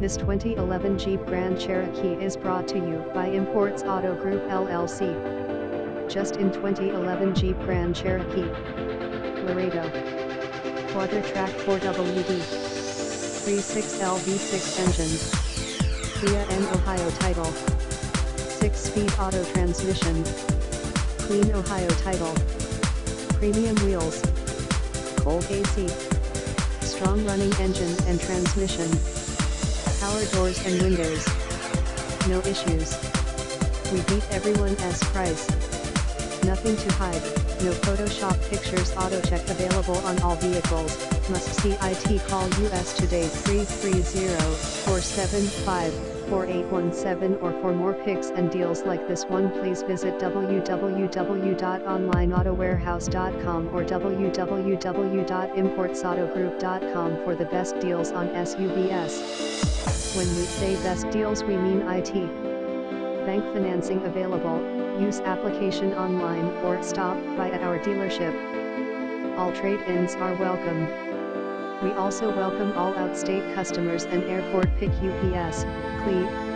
This 2011 Jeep Grand Cherokee is brought to you by Imports Auto Group LLC. Just in 2011 Jeep Grand Cherokee. Laredo. Quadra-Track 4WD. 3.6L V6 engine. Kia and Ohio title. 6-speed auto transmission. Clean Ohio title. Premium wheels. Cold AC. Strong running engine and transmission. Power doors and windows. No issues. We beat everyone's price. Nothing to hide, no Photoshop pictures. AutoCheck available on all vehicles. Must see IT. Call US today 330-475-4817 or for more pics and deals like this one please visit www.onlineautowarehouse.com or www.importsautogroup.com for the best deals on SUVs. When we say best deals we mean IT. Bank financing available. Use application online or stop by at our dealership. All trade-ins are welcome. We also welcome all outstate customers and airport pick UPS, CLE,